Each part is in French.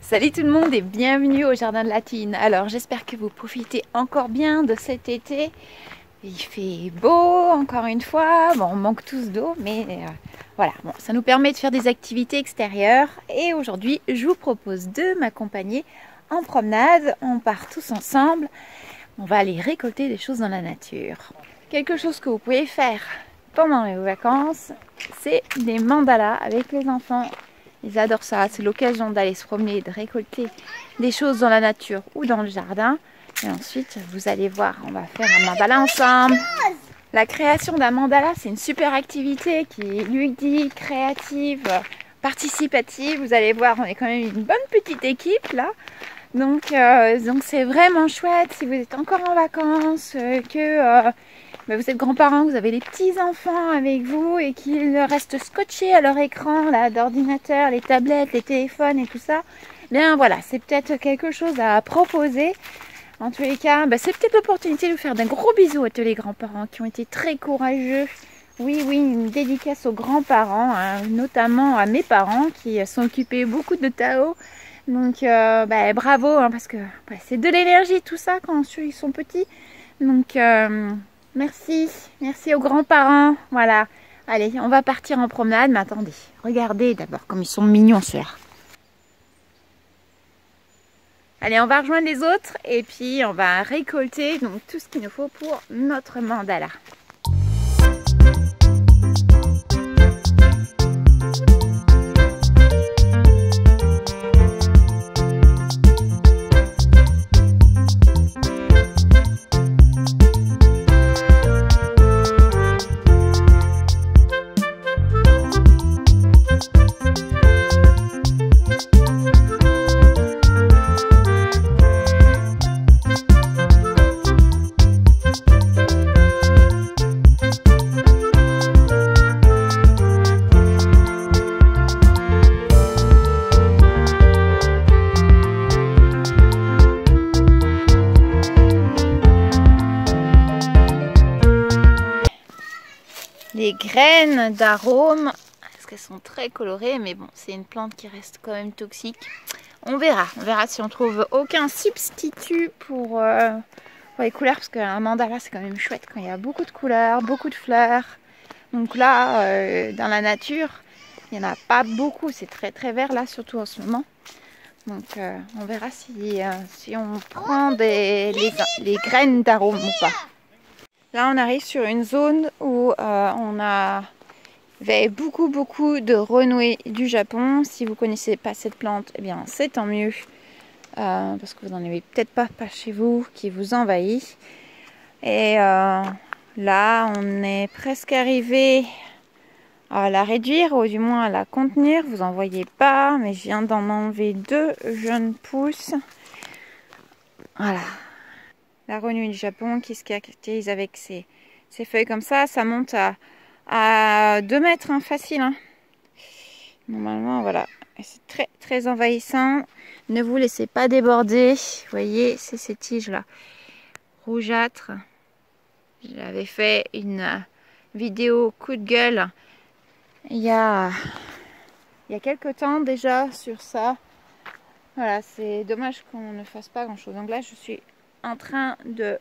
Salut tout le monde et bienvenue au Jardin de la Tine. Alors j'espère que vous profitez encore bien de cet été. Il fait beau encore une fois. Bon, on manque tous d'eau, mais voilà, bon, ça nous permet de faire des activités extérieures. Et aujourd'hui, je vous propose de m'accompagner en promenade. On part tous ensemble. On va aller récolter des choses dans la nature. Quelque chose que vous pouvez faire pendant les vacances, c'est des mandalas avec les enfants. Ils adorent ça, c'est l'occasion d'aller se promener, de récolter des choses dans la nature ou dans le jardin. Et ensuite, vous allez voir, on va faire un mandala ensemble. La création d'un mandala, c'est une super activité qui est ludique, créative, participative. Vous allez voir, on est quand même une bonne petite équipe là. Donc c'est vraiment chouette si vous êtes encore en vacances, vous êtes grands-parents, vous avez les petits-enfants avec vous et qu'ils restent scotchés à leur écran d'ordinateur, les tablettes, les téléphones et tout ça. Bien voilà, c'est peut-être quelque chose à proposer. En tous les cas, c'est peut-être l'opportunité de vous faire d'un gros bisou à tous les grands-parents qui ont été très courageux. Oui, une dédicace aux grands-parents, hein, notamment à mes parents qui sont occupés beaucoup de Tao. Donc bravo, hein, parce que c'est de l'énergie tout ça quand ils sont petits. Donc merci aux grands-parents. Voilà, allez, on va partir en promenade. Mais attendez, regardez d'abord comme ils sont mignons ceux-là. Allez, on va rejoindre les autres et puis on va récolter donc tout ce qu'il nous faut pour notre mandala. Les graines d'arôme, parce qu'elles sont très colorées, mais bon, c'est une plante qui reste quand même toxique. On verra si on trouve aucun substitut pour les couleurs, parce qu'un mandala c'est quand même chouette quand il y a beaucoup de couleurs, beaucoup de fleurs. Donc là, dans la nature, il n'y en a pas beaucoup, c'est très vert là, surtout en ce moment. Donc on verra si on prend les graines d'arôme ou pas. Là, on arrive sur une zone où on avait beaucoup de renouée du Japon. Si vous ne connaissez pas cette plante, eh bien, c'est tant mieux. Parce que vous n'en avez peut-être pas chez vous qui vous envahit. Et là, on est presque arrivé à la réduire, ou du moins à la contenir. Vous n'en voyez pas, mais je viens d'en enlever 2 jeunes pousses. Voilà. La renouée du Japon qui se caractérise avec ses feuilles comme ça. Ça monte à 2 mètres, hein, facile. Hein. Normalement, voilà. C'est très envahissant. Ne vous laissez pas déborder. Vous voyez, c'est ces tiges-là. Rougeâtres. J'avais fait une vidéo coup de gueule il y a quelques temps déjà sur ça. Voilà, c'est dommage qu'on ne fasse pas grand-chose. Donc là, je suis en train de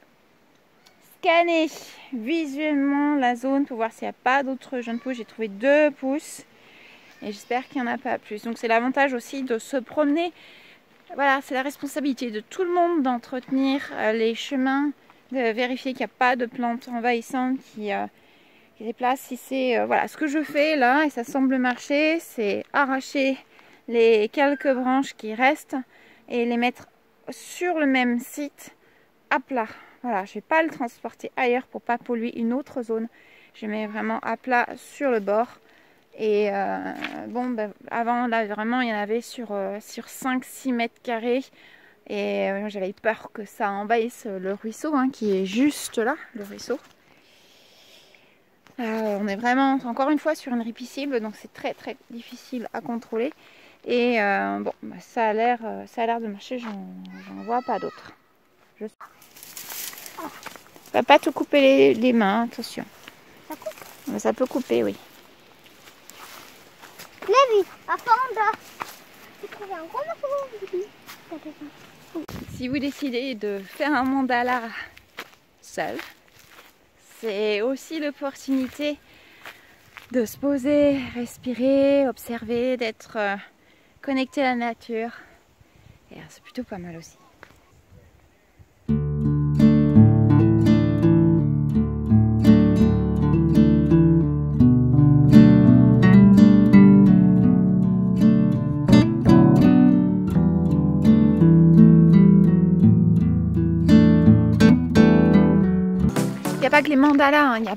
scanner visuellement la zone pour voir s'il n'y a pas d'autres jeunes pousses. J'ai trouvé 2 pousses et j'espère qu'il n'y en a pas plus. Donc c'est l'avantage aussi de se promener. Voilà, c'est la responsabilité de tout le monde d'entretenir les chemins, de vérifier qu'il n'y a pas de plantes envahissantes qui déplacent. Si c'est voilà ce que je fais là et ça semble marcher, c'est arracher les quelques branches qui restent et les mettre sur le même site à plat. Voilà, je vais pas le transporter ailleurs pour pas polluer une autre zone. Je mets vraiment à plat sur le bord. Et avant là vraiment il y en avait sur 5-6 mètres carrés. Et j'avais peur que ça envahisse le ruisseau hein, qui est juste là, le ruisseau. On est vraiment encore une fois sur une ripiscible, donc c'est très difficile à contrôler. Et ça a l'air de marcher, j'en vois pas d'autres. Va pas te couper les mains, attention. Ça coupe? Ça peut couper, oui. Levi, à fond. Si vous décidez de faire un mandala seul, c'est aussi l'opportunité de se poser, respirer, observer, d'être connecté à la nature. Et c'est plutôt pas mal aussi. Il n'y a pas que les mandalas, hein. Il y a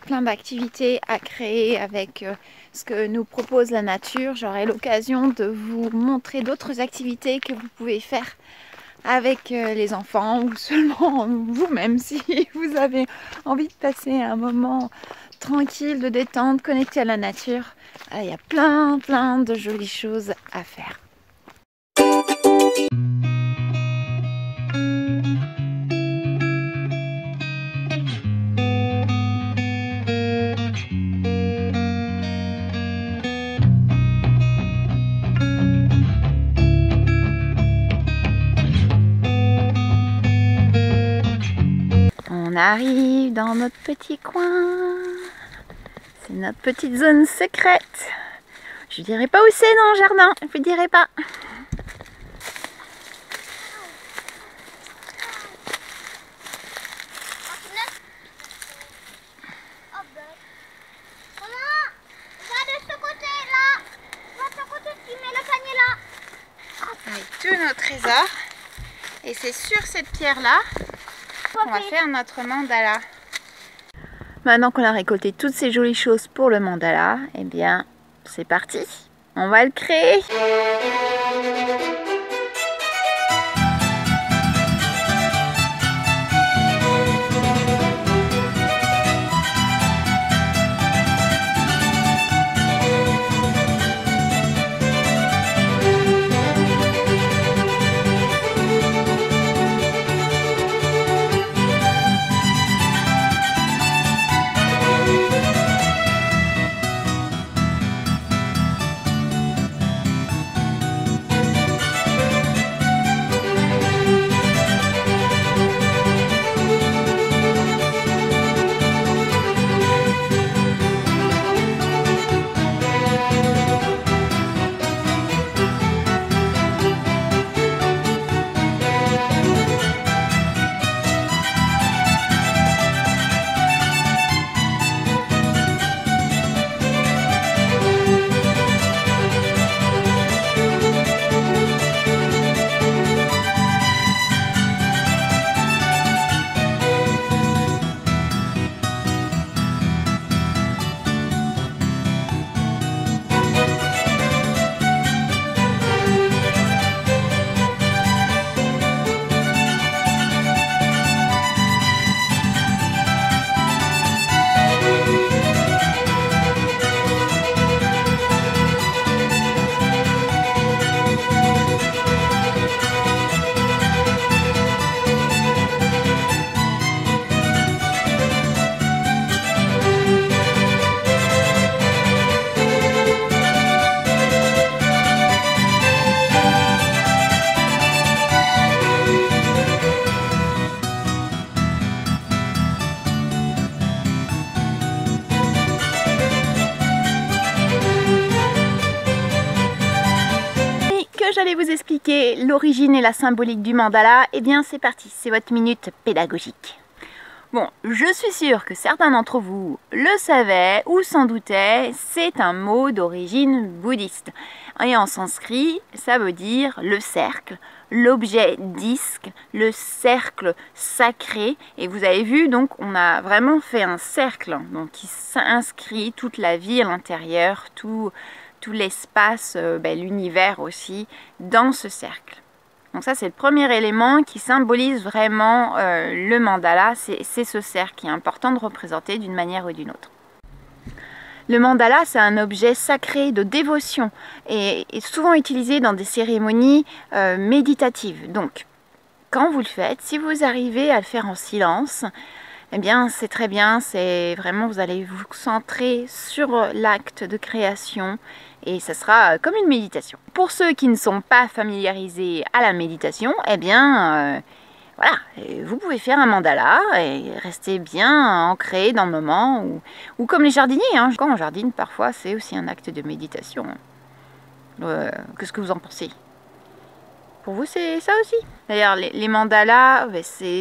plein d'activités à créer avec ce que nous propose la nature. J'aurai l'occasion de vous montrer d'autres activités que vous pouvez faire avec les enfants ou seulement vous-même si vous avez envie de passer un moment tranquille, de détente, connecté à la nature. Il y a plein de jolies choses à faire. On arrive dans notre petit coin. C'est notre petite zone secrète. Je dirai pas où c'est dans le jardin, je dirai pas. Avec tous nos trésors. Et c'est sur cette pierre-là qu'on va faire notre mandala. Maintenant qu'on a récolté toutes ces jolies choses pour le mandala, eh bien, c'est parti. On va le créer. J'allais vous expliquer l'origine et la symbolique du mandala, et bien c'est parti, c'est votre minute pédagogique. Bon, je suis sûre que certains d'entre vous le savaient ou s'en doutaient, c'est un mot d'origine bouddhiste. Et en sanskrit, ça veut dire le cercle, l'objet disque, le cercle sacré. Et vous avez vu, donc on a vraiment fait un cercle donc, qui s'inscrit toute la vie à l'intérieur, tout l'espace, l'univers aussi, dans ce cercle. Donc ça c'est le premier élément qui symbolise vraiment le mandala, c'est ce cercle qui est important de représenter d'une manière ou d'une autre. Le mandala c'est un objet sacré de dévotion et est souvent utilisé dans des cérémonies méditatives. Donc quand vous le faites, si vous arrivez à le faire en silence, eh bien c'est très bien, c'est vraiment vous allez vous concentrer sur l'acte de création et ça sera comme une méditation. Pour ceux qui ne sont pas familiarisés à la méditation, eh bien voilà, vous pouvez faire un mandala et rester bien ancré dans le moment ou comme les jardiniers, hein. Quand on jardine parfois c'est aussi un acte de méditation. Qu'est-ce que vous en pensez? Pour vous c'est ça aussi? D'ailleurs les mandalas,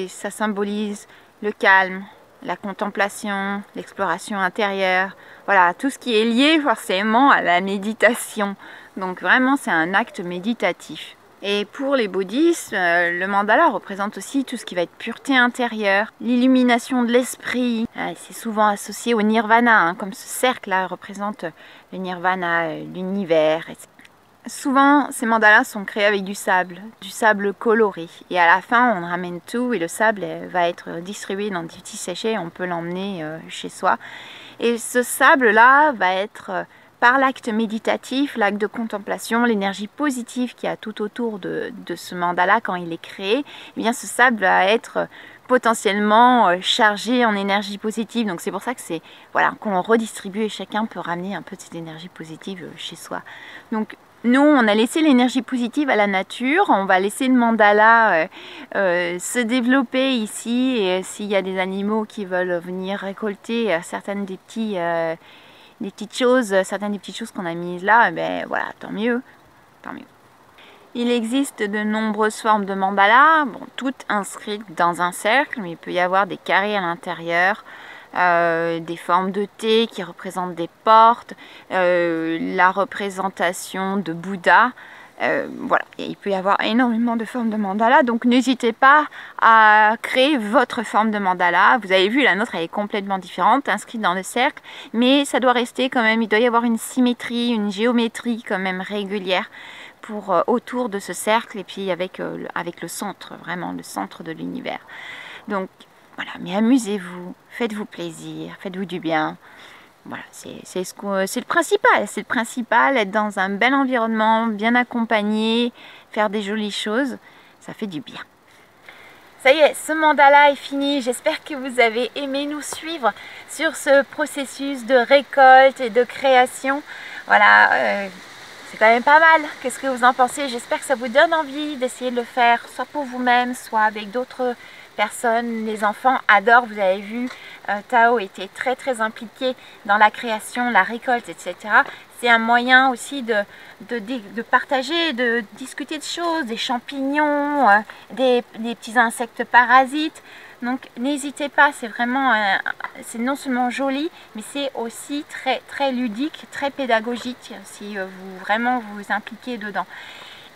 ça symbolise le calme, la contemplation, l'exploration intérieure, voilà, tout ce qui est lié forcément à la méditation. Donc vraiment c'est un acte méditatif. Et pour les bouddhistes, le mandala représente aussi tout ce qui va être pureté intérieure, l'illumination de l'esprit. C'est souvent associé au nirvana, hein, comme ce cercle-là représente le nirvana, l'univers, etc. Souvent, ces mandalas sont créés avec du sable coloré. Et à la fin, on ramène tout et le sable va être distribué dans des petits sachets. On peut l'emmener chez soi. Et ce sable-là va être, par l'acte méditatif, l'acte de contemplation, l'énergie positive qu'il y a tout autour de ce mandala quand il est créé, eh bien ce sable va être potentiellement chargé en énergie positive. Donc c'est pour ça que c'est voilà, qu'on redistribue et chacun peut ramener un peu de cette énergie positive chez soi. Donc nous, on a laissé l'énergie positive à la nature, on va laisser le mandala se développer ici et s'il y a des animaux qui veulent venir récolter certaines des petites choses qu'on a mises là, ben voilà, tant mieux, tant mieux. Il existe de nombreuses formes de mandala, bon, toutes inscrites dans un cercle, mais il peut y avoir des carrés à l'intérieur. Des formes de T qui représentent des portes, la représentation de Bouddha. Voilà, et il peut y avoir énormément de formes de mandala, donc n'hésitez pas à créer votre forme de mandala. Vous avez vu, la nôtre elle est complètement différente, inscrite dans le cercle, mais ça doit rester quand même, il doit y avoir une symétrie, une géométrie quand même régulière pour autour de ce cercle et puis avec le centre, vraiment le centre de l'univers. Donc voilà, mais amusez-vous, faites-vous plaisir, faites-vous du bien. Voilà, c'est le principal, être dans un bel environnement, bien accompagné, faire des jolies choses, ça fait du bien. Ça y est, ce mandala est fini, j'espère que vous avez aimé nous suivre sur ce processus de récolte et de création. Voilà, c'est quand même pas mal, qu'est-ce que vous en pensez? J'espère que ça vous donne envie d'essayer de le faire, soit pour vous-même, soit avec d'autres personnes. Les enfants adorent, vous avez vu, Tao était très impliqué dans la création, la récolte, etc. C'est un moyen aussi de partager, de discuter de choses, des champignons, des petits insectes parasites. Donc n'hésitez pas, c'est vraiment, c'est non seulement joli, mais c'est aussi très ludique, très pédagogique si vous vraiment vous impliquez dedans.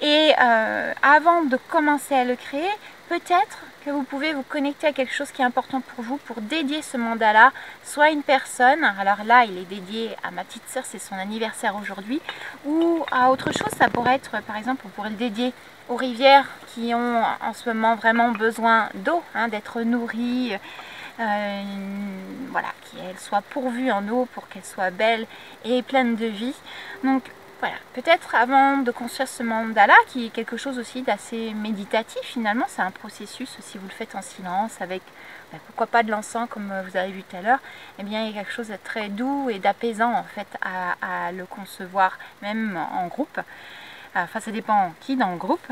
Et avant de commencer à le créer, peut-être que vous pouvez vous connecter à quelque chose qui est important pour vous, pour dédier ce mandala, soit une personne, alors là il est dédié à ma petite sœur, c'est son anniversaire aujourd'hui, ou à autre chose, ça pourrait être par exemple, on pourrait le dédier aux rivières qui ont en ce moment vraiment besoin d'eau, hein, d'être nourries, voilà, qu'elles soient pourvues en eau pour qu'elles soient belles et pleines de vie. Donc voilà, peut-être avant de construire ce mandala, qui est quelque chose aussi d'assez méditatif finalement, c'est un processus, si vous le faites en silence, avec pourquoi pas de l'encens comme vous avez vu tout à l'heure, eh bien il y a quelque chose de très doux et d'apaisant en fait à le concevoir, même en groupe. Enfin ça dépend qui dans le groupe,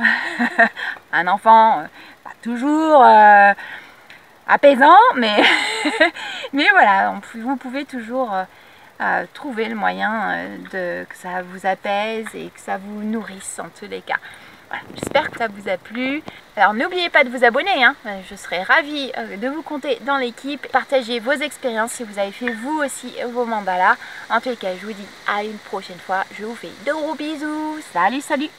un enfant, pas toujours apaisant, mais, mais voilà, vous pouvez toujours... trouver le moyen que ça vous apaise et que ça vous nourrisse en tous les cas. Voilà, j'espère que ça vous a plu. Alors n'oubliez pas de vous abonner, hein. Je serai ravie de vous compter dans l'équipe. Partagez vos expériences si vous avez fait vous aussi vos mandalas. En tous les cas, je vous dis à une prochaine fois. Je vous fais de gros bisous. Salut, salut!